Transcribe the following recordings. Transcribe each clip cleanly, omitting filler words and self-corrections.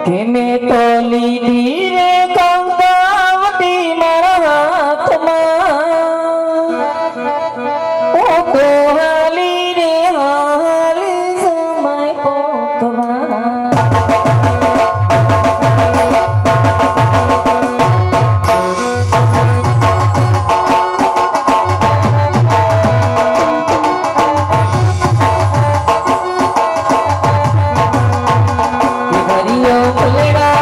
કે મેં તો લીધી રે કંકાવતી મારા હાથમાં ઓ તો હાલી રે હાલી સમય પોકવા ભૂલેડા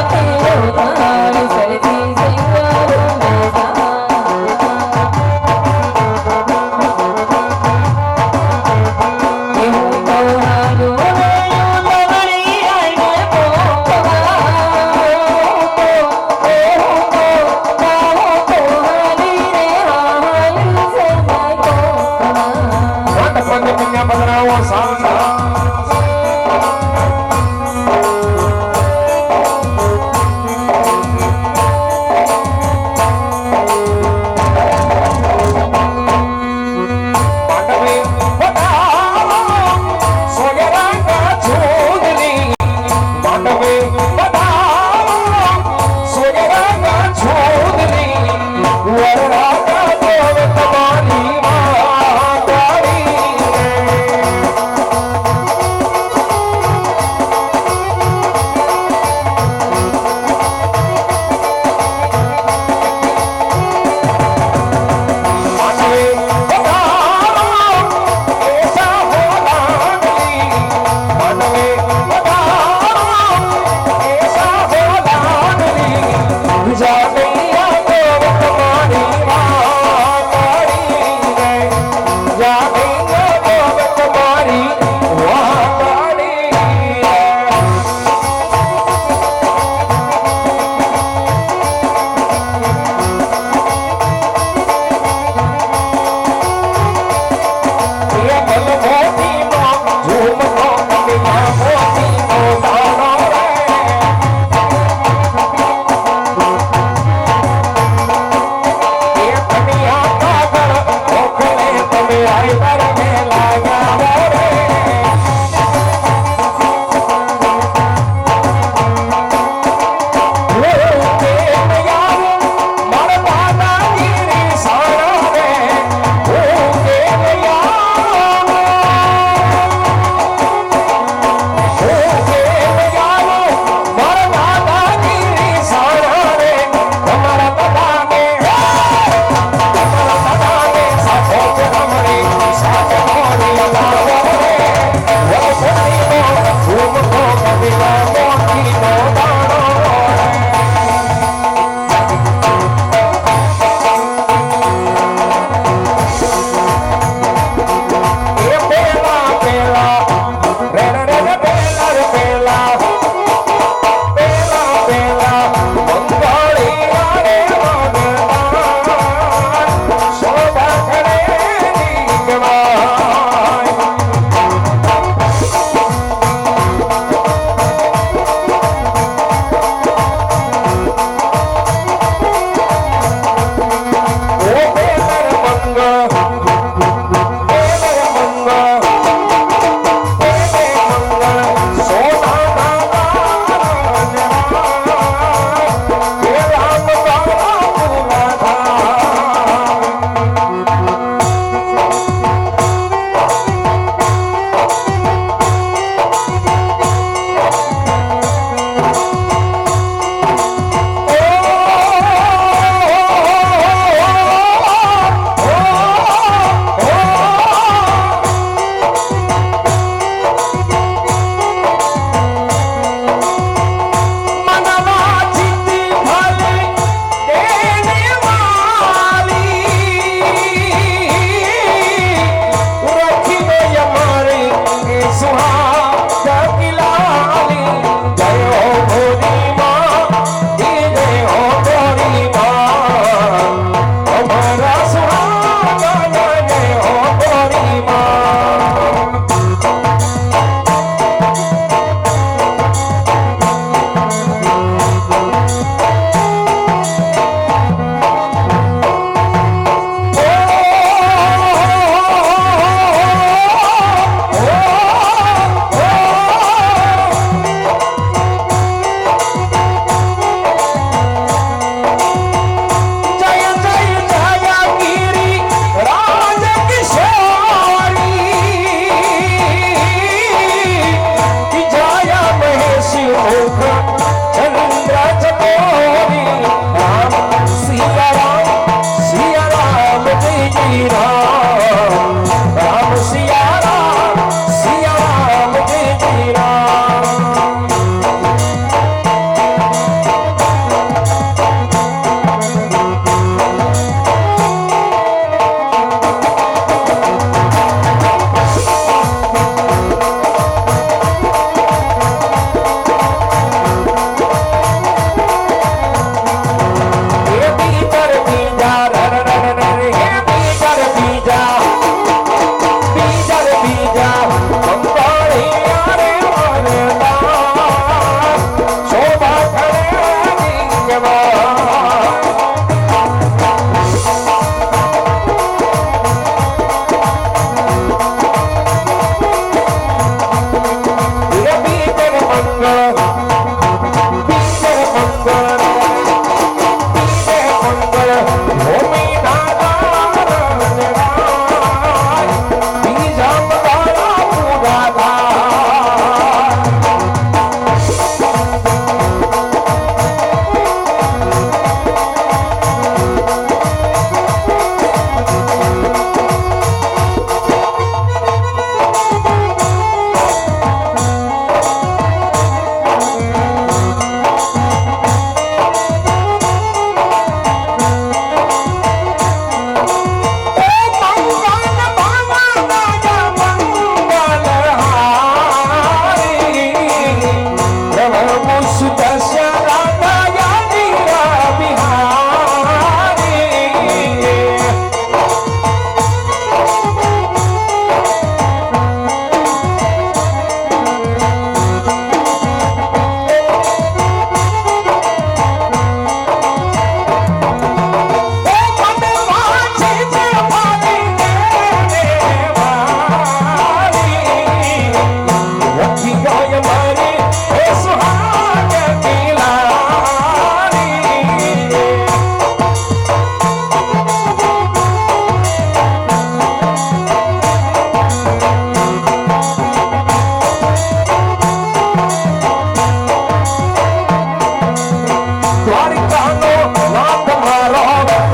લગાનો નાથ મારો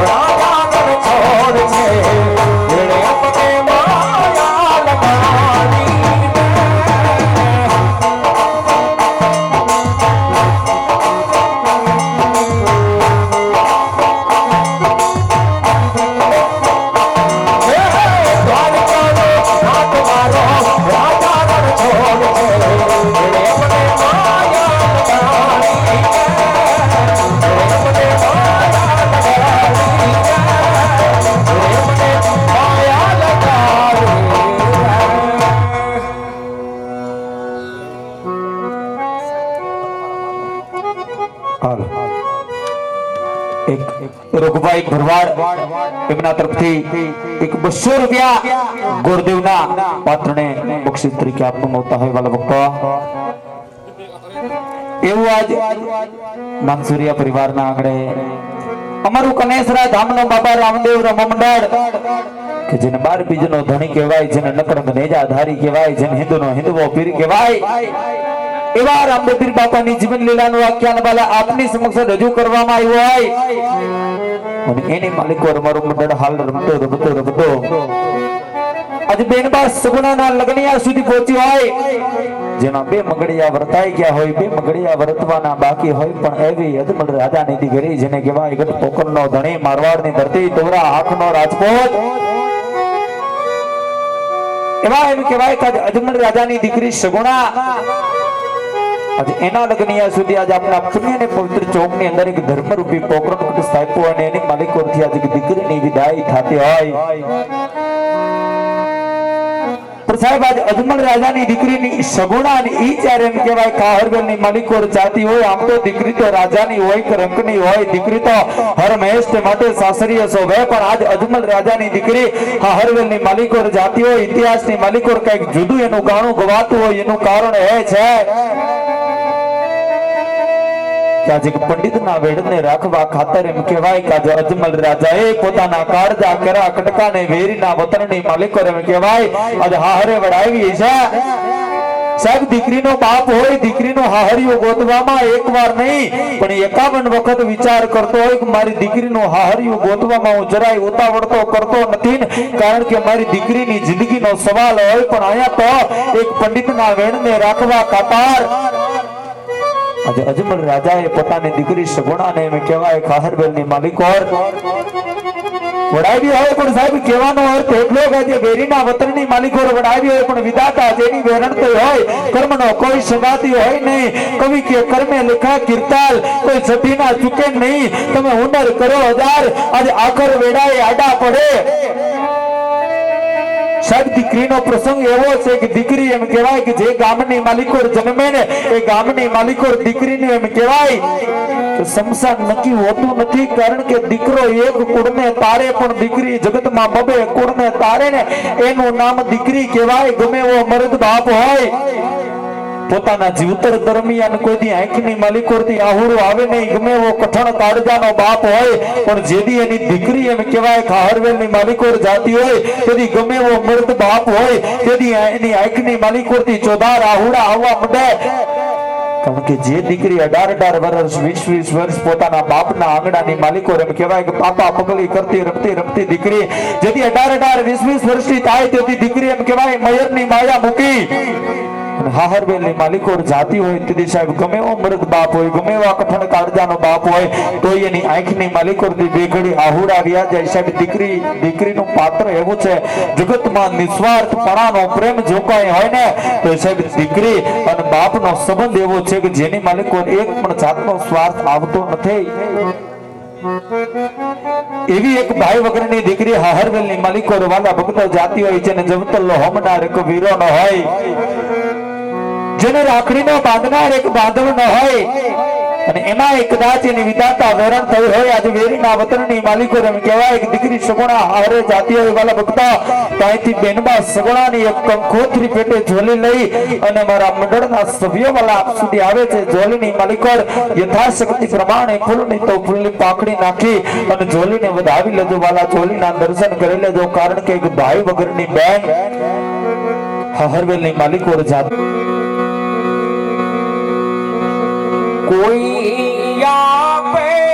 રાજા કર છોડ છે એને અપને માયા લગાની રોગભાઈ ભરવાડ એમના તરફથી એક 200 રૂપિયા ગુરુદેવના પાત્રને બક્ષિસ તરીકે આપવામાં આવતા હોય વાલા ભક્તો એવું આજ માનસુરિયા પરિવારના આંગણે અમારું કનેસરા ધામનો બાબા રામદેવ રમ મંડળ કે જેને 12 બીજનો ધણી કહેવાય, જેને નકરંગ નેજાધારી કહેવાય, જેને હિન્દુનો હિન્દુઓ પીર કહેવાય, એવા રામદેવ બાપાની જીવન લીલાનું આખ્યાન બાલા આપની સમક્ષ રજૂ કરવામાં આવ્યું હોય અને એની માલિકો અમારું મંડળ હાલ રમતો આજે બેનબા સગુણાના લગ્નિયા સુધી પહોંચ્યું હોય, જેના 2 મગડિયા વર્તાઈ ગયા હોય, 2 મગડિયા વર્તવાના બાકી હોય, પણ એવી અજમલ રાજાની દીકરી જેને કહેવાય ગઢ પોકરનો ધણી, મારવાડની ધરતી, તોરા આંખનો રાજપૂત, એવા એમ કહેવાય કે અજમલ રાજાની દીકરી સગુણા आज एना लग्निया सुधी आज अपना पुण्य ने पवित्र चौक ની અંદર એક ધર્મરૂપી પોકરણ કુટ સ્થાપ્યો અને એની માલિકોથી આજે દીકરીની વિદાય થાતી હોય પણ સાહેબ આજ અજમલ રાજાની દીકરીની સગુણા અને ઈ ચાર એમ કહેવાય કાહરવેલની માલિકો જાતી હોય, આમ તો દીકરી તો રાજાની હોય કે રંકની હોય, દીકરી તો હરમેશ માટે સાસરીય શોભે, પણ આજ અજમલ રાજાની દીકરી કાહરવેલની માલિકો જાતી હોય, ઇતિહાસની માલિકો કઈક જુદું એનું ગાણું ગવાતું હોય, એનું કારણ એ છે આજે પંડિતના વેડને રાખવા ખાતર એમ કહેવાય કે આજે અજમલ રાજાએ પોતાના કાળજા કરા કટકાને વેરીના વતનની માલિકો એમ કહેવાય આજે હાહરે વડાવી છે સાહેબ. દીકરીનો બાપ હોય, દીકરીનો હાહરિયો ગોતવામાં એકવાર નહીં પણ 51 વખત વિચાર કરતો હોય કે મારી દીકરીનો હાહરિયો ગોતવામાં હું જરાય ઉતાવળતો કરતો નથી, કારણ કે મારી દીકરીની જિંદગીનો સવાલ હોય, પણ અહીંયા તો એક પંડિતના વેડને રાખવા ખાતર આજે અજમલ રાજાએ પોતાની દીકરી સગુણાને એમ કહેવાય કાહરવેલની માલિકો વડાવી હોય, પણ સાહેબ કહેવાનો અર્થ એટલો કે જે વેરીના વતનની માલિકો વડાવી હોય પણ વિધાતા જેની વેરણ તો હોય, કર્મનો કોઈ સગાતી હોય નહીં, કવિ કે કર્મે લેખા કીર્તાલ કોઈ સતીના ચૂકે નહીં, તમે હુનર કરો 1000 આજે આખર વેડાએ આડા પડે સાહેબ. દીકરીનો પ્રસંગ એવો છે કે દીકરી એમ કહેવાય કે જે ગામની માલિકો જન્મે ને એ ગામની માલિકો દીકરીને એમ કહેવાય કે સમસાન નક્કી હોતું નથી, કારણ કે દીકરો એક કુળને તારે પણ દીકરી જગતમાં બબે કુળને તારે ને એનું નામ દીકરી કહેવાય. ગમે એવો મર્દ બાપ હોય પોતાના જીવતર દરમિયાન કોઈ દી આંખની માલિકોથી આહુડો આવે નહીં, ગમે એવો કઠણ કાળજાનો બાપ હોય પણ જેદી એની દીકરી એમ કહેવાય કાહરવેલની માલિકો જાતી હોય તેદી ગમે એવો મર્દ બાપ હોય તેદી એની આંખની માલિકોથી ચોધાર આહુડા આવવા માંડે, કારણ કે જે દીકરી 18 વર્ષ 20 વર્ષ પોતાના બાપના આંગણાની માલિકો એમ કહેવાય કે પાપા પગલી કરતી રમતી દીકરી જેથી 18 20 વર્ષની થાય તેથી દીકરી એમ કહેવાય મયરની માયા મૂકી હાહરવેલની માલિકો જાતી હોય તેથી સાહેબ ગમે એવો મર્દ બાપ હોય, ગમે એવા કઠણ કાળજાનો બાપ હોય તો એની આંખની માલિકોથી બે ઘડી આહુડા વ્યા જાય સાહેબ. દીકરીનું પાત્ર એવું છે જગતમાં નિસ્વાર્થપણાનો પ્રેમ જો કાંઈ હોય ને તો સાહેબ દીકરી અને બાપનો સંબંધ એવો છે કે જેની માલિકો એક પણ જાતનો સ્વાર્થ આવતો નથી. એવી એક ભાઈ વગરની દીકરી હાહરવેલની માલિકો વાલા ભક્તો જાતી હોય, જેને જવતલ્લો હોમનાર એક વીરો ન હોય, જેને રાખડીનો બાંધનાર એક બાંધવ ન હોય અને એમાં કદાચ એની વિધાતા વેરણ થઈ હોય. આજે વેરીના વતનની માલિકો એમ કહેવાય કે દીકરી સગુણા હારે જાતી હોય વાલા ભક્તા ત્યાંથી બેનબા સગુણાની એક કંકોત્રી પેટે ઝોલી લઈ અને મારા મંડળના સભ્યો વાલા આપ સુધી આવે છે. ઝોલીની માલિકો યથાશક્તિ પ્રમાણે ફૂલની તો ફૂલની પાંખડી નાખી અને ઝોલીને વધાવી લેજો વાલા, ઝોલીના દર્શન કરી લેજો, કારણ કે એક ભાઈ વગરની બેન હાહરવેલની માલિકો જાતી कोई या पे